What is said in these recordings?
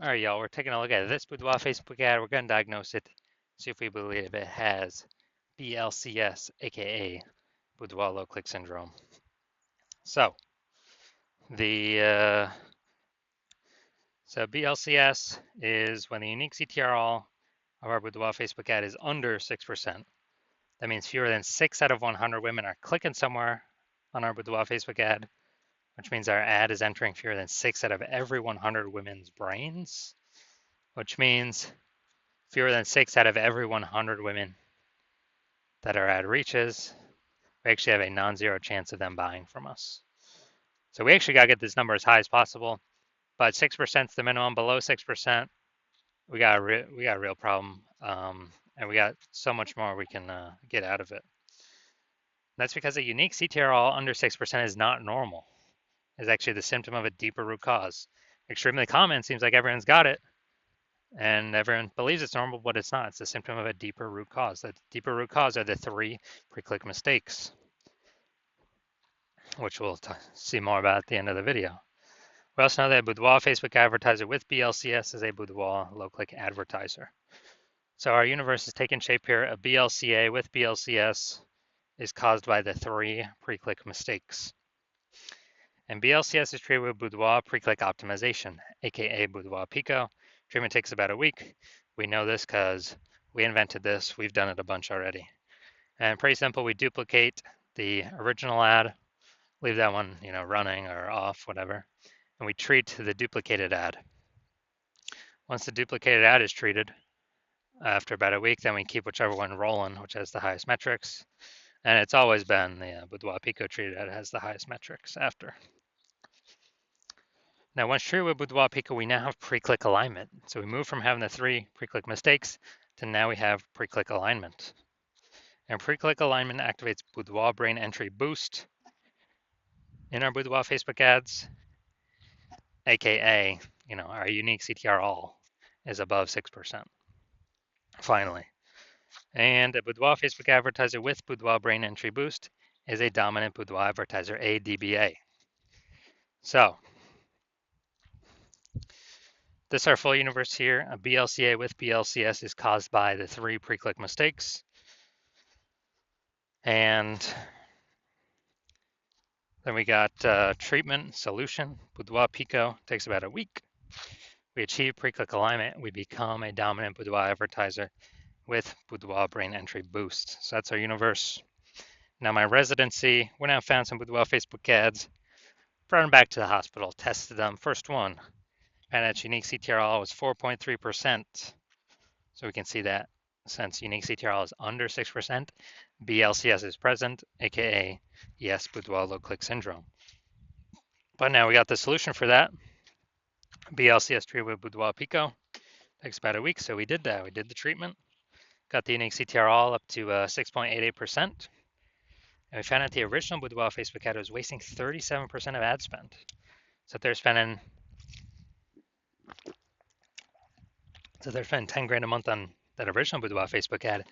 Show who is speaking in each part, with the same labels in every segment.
Speaker 1: All right, y'all, we're taking a look at this Boudoir Facebook ad. We're going to diagnose it, see if we believe it has BLCS, aka Boudoir low click syndrome. So the BLCS is when the unique CTRL of our Boudoir Facebook ad is under 6%. That means fewer than 6 out of 100 women are clicking somewhere on our Boudoir Facebook ad, which means our ad is entering fewer than 6 out of every 100 women's brains, which means fewer than 6 out of every 100 women that our ad reaches, we actually have a non-zero chance of them buying from us. So we actually got to get this number as high as possible, but 6% is the minimum. Below 6%, we got a real problem, and we got so much more we can get out of it. That's because a unique CTRL under 6% is not normal. It's actually the symptom of a deeper root cause. Extremely common, seems like everyone's got it, and everyone believes it's normal, but it's not. It's a symptom of a deeper root cause. The deeper root cause are the 3 pre-click mistakes, which we'll see more about at the end of the video. We also know that a Boudoir Facebook advertiser with BLCS is a Boudoir low-click advertiser. So our universe is taking shape here. A BLCA with BLCS is caused by the 3 pre-click mistakes. And BLCS is treated with Boudoir pre-click optimization, aka Boudoir Pico. Treatment takes about a week. We know this because we invented this. We've done it a bunch already. And pretty simple, we duplicate the original ad, leave that one, running or off, whatever, and we treat the duplicated ad. Once the duplicated ad is treated, after about a week, then we keep whichever one rolling, which has the highest metrics. And it's always been the Boudoir Pico treated ad has the highest metrics after. Now, once treated with Boudoir Pico, we now have pre-click alignment. So we move from having the 3 pre-click mistakes to now we have pre-click alignment. And pre-click alignment activates Boudoir brain entry boost in our Boudoir Facebook ads, aka, our unique CTR all is above 6%. Finally. And a Boudoir Facebook advertiser with Boudoir brain entry boost is a dominant Boudoir advertiser, a DBA. So this is our full universe here. A BLCA with BLCS is caused by the 3 pre-click mistakes. And then we got treatment, solution, Boudoir Pico, takes about a week. We achieve pre-click alignment. We become a dominant Boudoir advertiser with Boudoir brain entry boost. So that's our universe. Now my residency, we now found some Boudoir Facebook ads, brought them back to the hospital, tested them. First one, and its unique CTRL was 4.3%. So we can see that since unique CTRL is under 6%, BLCS is present, aka yes, Boudoir low click syndrome. But now we got the solution for that. BLCS treated with Boudoir Pico. Takes about a week, so we did that. We did the treatment, got the unique CTRL up to 6.88%. And we found out the original Boudoir Facebook ad was wasting 37% of ad spend. So they're spending 10 grand a month on that original Boudoir Facebook ad.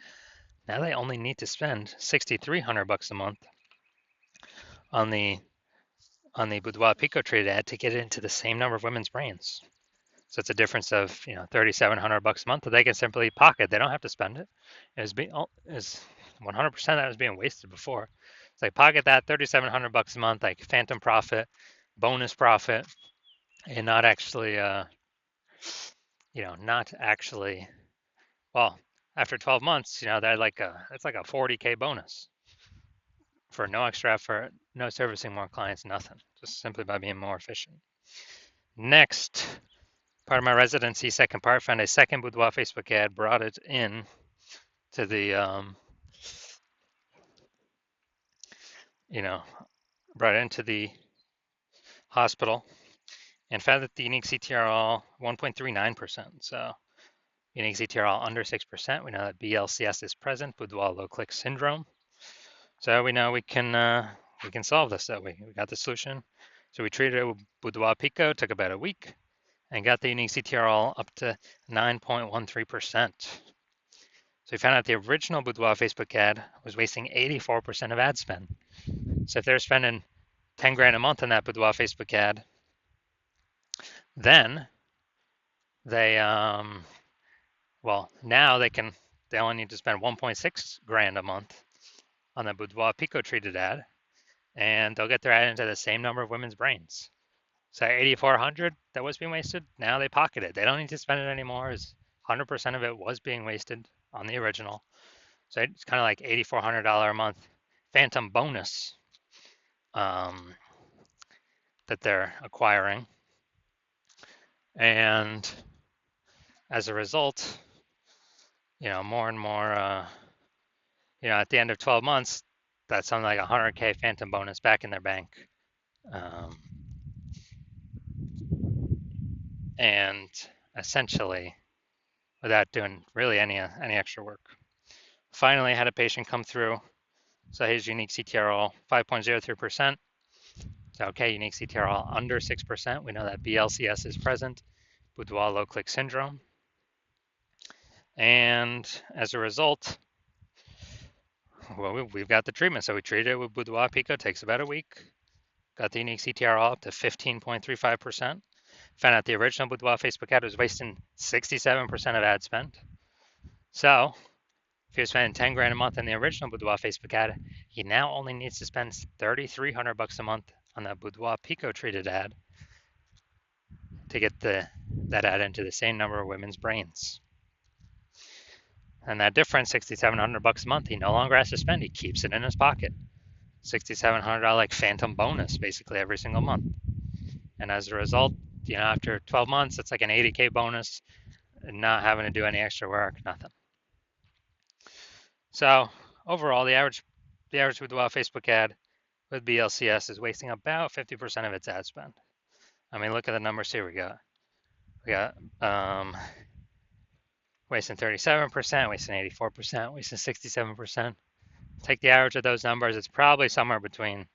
Speaker 1: Now they only need to spend $6,300 a month on the Boudoir Pico treated ad to get it into the same number of women's brains. So it's a difference of $3,700 a month that they can simply pocket. They don't have to spend it. Is 100% that was being wasted before. It's like pocket that $3,700 a month, like phantom profit, bonus profit, and not actually, well, after 12 months, they're it's like a 40K bonus for no extra effort, no servicing more clients, nothing, just simply by being more efficient. Next, part of my residency, second part, found a second Boudoir Facebook ad, brought it in to the, brought it into the hospital and found that the unique CTRL 1.39%. So unique CTRL under 6%. We know that BLCS is present, Boudoir low click syndrome. So we know we can solve this that way. We got the solution. So we treated it with Boudoir Pico, took about a week, and got the unique CTRL up to 9.13%. So we found out the original Boudoir Facebook ad was wasting 84% of ad spend. So if they're spending 10 grand a month on that Boudoir Facebook ad, then they well, now they only need to spend 1.6 grand a month on the Boudoir Pico treated ad, and they'll get their ad into the same number of women's brains. So 8,400 that was being wasted, now they pocket it. They don't need to spend it anymore. As 100% of it was being wasted on the original. So it's kind of like $8,400 a month phantom bonus um, that they're acquiring. And as a result, more and more, at the end of 12 months, that's something like 100K phantom bonus back in their bank. Um, and essentially, without doing really any extra work. Finally, had a patient come through. So his unique CTRL 5.03%. So okay, unique CTRL under 6%. We know that BLCS is present, Boudoir low click syndrome. And as a result, well, we've got the treatment. So we treated it with Boudoir Pico, takes about a week. Got the unique CTRL up to 15.35%. Found out the original Boudoir Facebook ad was wasting 67% of ad spend. So if you're spending 10 grand a month on the original Boudoir Facebook ad, he now only needs to spend 3,300 bucks a month on the Boudoir Pico treated ad to get that ad into the same number of women's brains. And that difference, 6,700 bucks a month, he no longer has to spend. He keeps it in his pocket. $6,700 like phantom bonus basically every single month. And as a result, after 12 months, it's like an 80K bonus, and not having to do any extra work, nothing. So overall, the average Boudoir Facebook ad with BLCS is wasting about 50% of its ad spend. I mean, look at the numbers here. We got wasting 37%, wasting 84%, wasting 67%. Take the average of those numbers, it's probably somewhere between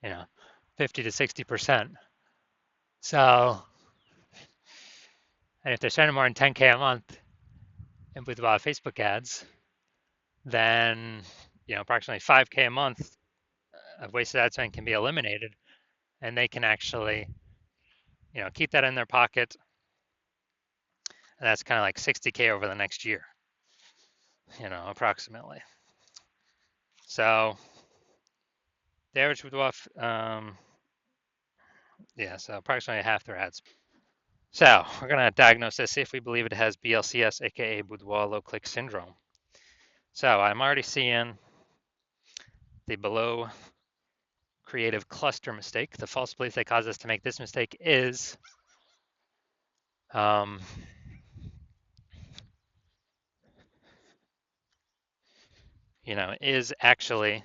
Speaker 1: 50 to 60%. So, and if they're spending more than 10K a month in Boudoir Facebook ads, then approximately 5K a month of wasted ad spend can be eliminated, and they can actually keep that in their pocket, and that's kind of like 60K over the next year, approximately. So the average Boudoir, so approximately half their ads. So we're going to diagnose this, see if we believe it has BLCS, aka Boudoir low click syndrome. So I'm already seeing the below creative cluster mistake. The false belief that caused us to make this mistake is is actually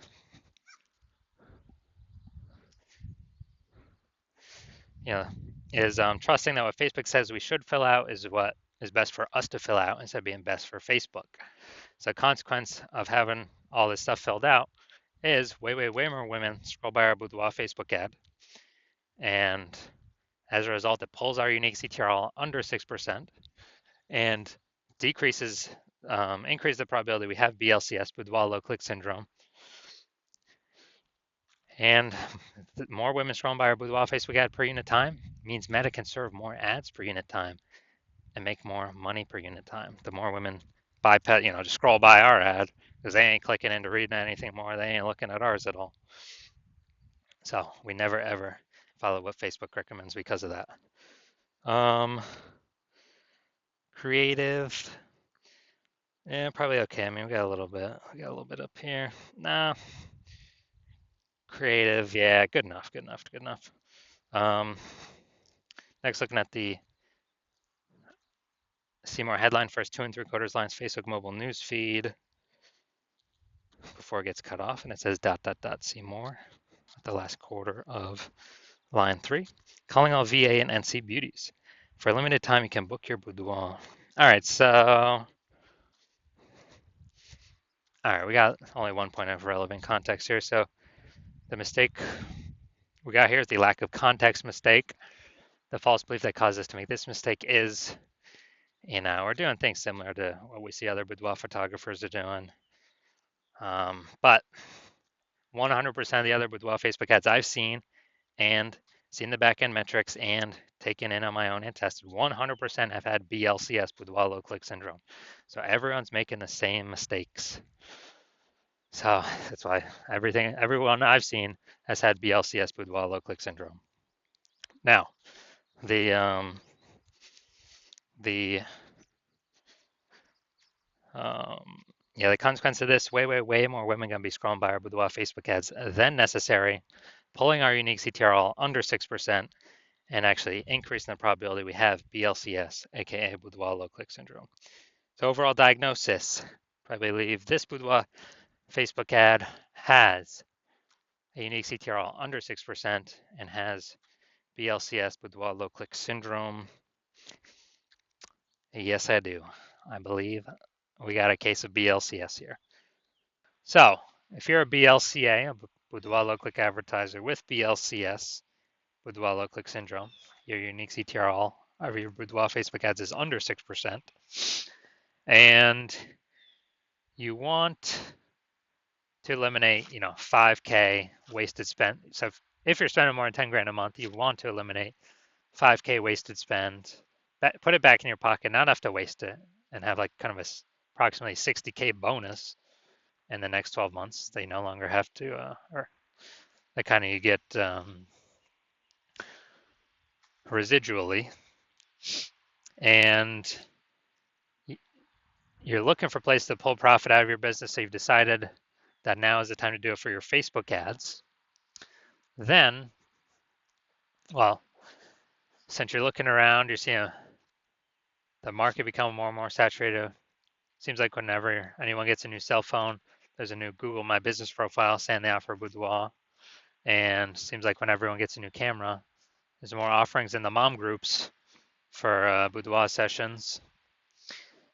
Speaker 1: trusting that what Facebook says we should fill out is what is best for us to fill out instead of being best for Facebook. So a consequence of having all this stuff filled out is way more women scroll by our Boudoir Facebook ad. And as a result, it pulls our unique CTRL under 6% and increases the probability we have BLCS, Boudoir low click syndrome. And more women scrolling by our Boudoir Facebook ad per unit time means Meta can serve more ads per unit time and make more money per unit time. The more women just scroll by our ad because they ain't clicking into reading anything more. They ain't looking at ours at all. So we never ever follow what Facebook recommends because of that. Creative, probably okay. I mean, we got a little bit up here. Nah. Creative, yeah, good enough. Next, looking at the see more headline first 2 3/4 lines Facebook mobile news feed before it gets cut off, and it says ... see more at the last quarter of line 3. Calling all VA and NC beauties. For a limited time, you can book your boudoir. All right, so we got only one point of relevant context here. So the mistake we got here is the lack of context mistake. The false belief that caused us to make this mistake is, we're doing things similar to what we see other boudoir photographers are doing. But 100% of the other boudoir Facebook ads I've seen and seen the back-end metrics and taken in on my own and tested, 100% have had BLCS, boudoir low click syndrome. So everyone's making the same mistakes. So that's why everyone I've seen has had BLCS, boudoir low click syndrome. Now, the the yeah, the consequence of this, way more women gonna be scrolling by our boudoir Facebook ads than necessary, pulling our unique CTRL under 6%, and actually increasing the probability we have BLCS, aka boudoir low click syndrome. So overall diagnosis, I believe this boudoir Facebook ad has a unique CTRL under 6% and has BLCS, boudoir low click syndrome. Yes, I do. I believe we got a case of BLCS here. So if you're a BLCA, a boudoir low click advertiser with BLCS, boudoir low click syndrome, your unique CTRL of your boudoir Facebook ads is under 6%, and you want to eliminate, 5K wasted spend. So if you're spending more than 10 grand a month, you want to eliminate 5K wasted spend, put it back in your pocket, not have to waste it, and have like kind of a approximately 60K bonus in the next 12 months. They no longer have to, or that kind of you get residually, and you're looking for a place to pull profit out of your business. So you've decided that now is the time to do it for your Facebook ads. Then, well, since you're looking around, you're seeing the market become more and more saturated. Seems like whenever anyone gets a new cell phone, there's a new Google My Business profile saying they offer boudoir. And seems like when everyone gets a new camera, there's more offerings in the mom groups for boudoir sessions.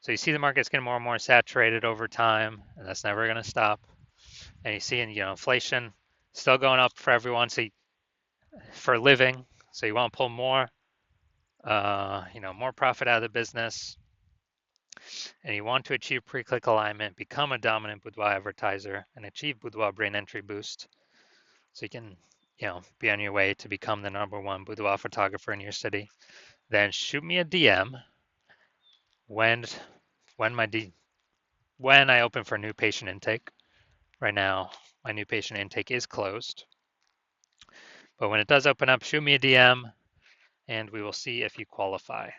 Speaker 1: So you see the market's getting more and more saturated over time, and that's never going to stop. And you see, inflation still going up for everyone. So for a living, so you want to pull more, more profit out of the business, and you want to achieve pre-click alignment, become a dominant boudoir advertiser, and achieve boudoir brain entry boost, so you can, be on your way to become the #1 boudoir photographer in your city. Then shoot me a DM when I open for new patient intake. Right now, my new patient intake is closed, but when it does open up, shoot me a DM, and we will see if you qualify.